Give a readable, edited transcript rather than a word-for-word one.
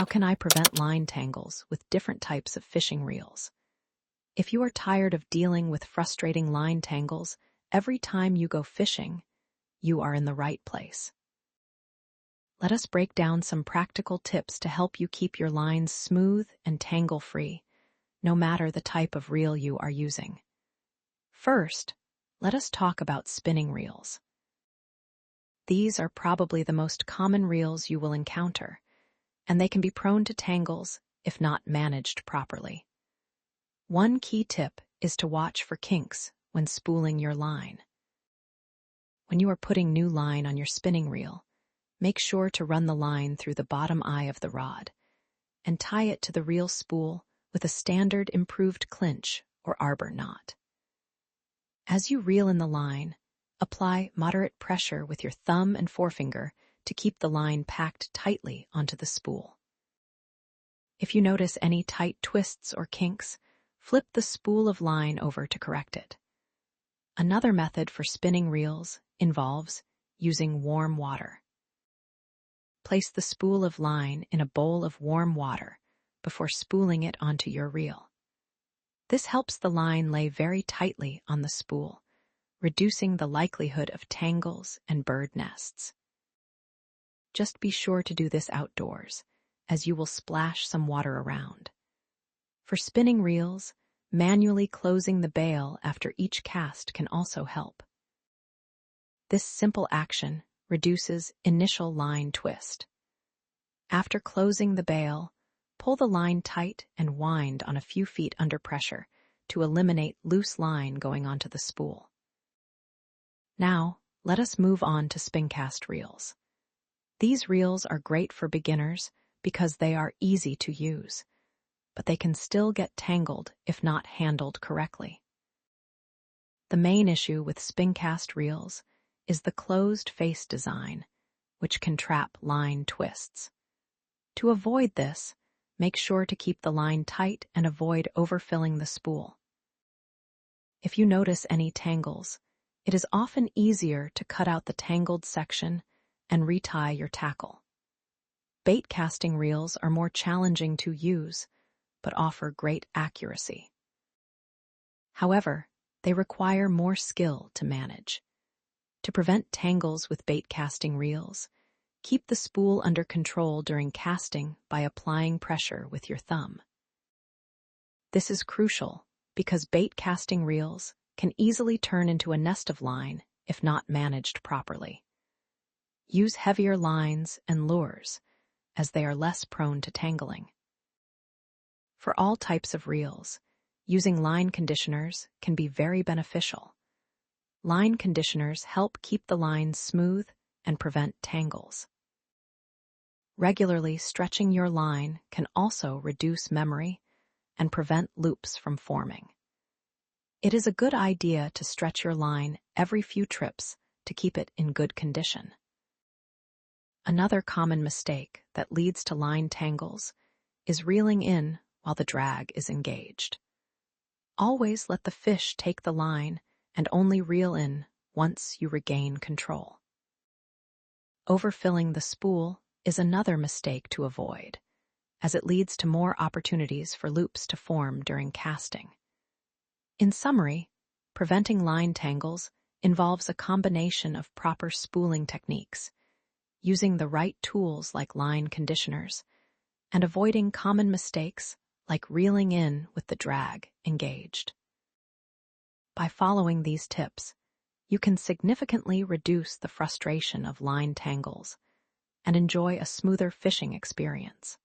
How can I prevent line tangles with different types of fishing reels? If you are tired of dealing with frustrating line tangles every time you go fishing, you are in the right place. Let us break down some practical tips to help you keep your lines smooth and tangle-free, no matter the type of reel you are using. First, let us talk about spinning reels. These are probably the most common reels you will encounter, and they can be prone to tangles if not managed properly. One key tip is to watch for kinks when spooling your line. When you are putting new line on your spinning reel, make sure to run the line through the bottom eye of the rod and tie it to the reel spool with a standard improved clinch or arbor knot. As you reel in the line, apply moderate pressure with your thumb and forefinger to keep the line packed tightly onto the spool. If you notice any tight twists or kinks, flip the spool of line over to correct it. Another method for spinning reels involves using warm water. Place the spool of line in a bowl of warm water before spooling it onto your reel. This helps the line lay very tightly on the spool, reducing the likelihood of tangles and bird nests. Just be sure to do this outdoors, as you will splash some water around. For spinning reels, manually closing the bail after each cast can also help. This simple action reduces initial line twist. After closing the bail, pull the line tight and wind on a few feet under pressure to eliminate loose line going onto the spool. Now, let us move on to Spincast reels. These reels are great for beginners because they are easy to use, but they can still get tangled if not handled correctly. The main issue with Spincast reels is the closed face design, which can trap line twists. To avoid this, make sure to keep the line tight and avoid overfilling the spool. If you notice any tangles, it is often easier to cut out the tangled section and retie your tackle. Baitcasting reels are more challenging to use, but offer great accuracy. However, they require more skill to manage. To prevent tangles with baitcasting reels, keep the spool under control during casting by applying pressure with your thumb. This is crucial because baitcasting reels can easily turn into a nest of line if not managed properly. Use heavier lines and lures, as they are less prone to tangling. For all types of reels, using line conditioners can be very beneficial. Line conditioners help keep the line smooth and prevent tangles. Regularly stretching your line can also reduce memory and prevent loops from forming. It is a good idea to stretch your line every few trips to keep it in good condition. Another common mistake that leads to line tangles is reeling in while the drag is engaged. Always let the fish take the line and only reel in once you regain control. Overfilling the spool is another mistake to avoid, as it leads to more opportunities for loops to form during casting. In summary, preventing line tangles involves a combination of proper spooling techniques, using the right tools like line conditioners, and avoiding common mistakes like reeling in with the drag engaged. By following these tips, you can significantly reduce the frustration of line tangles and enjoy a smoother fishing experience.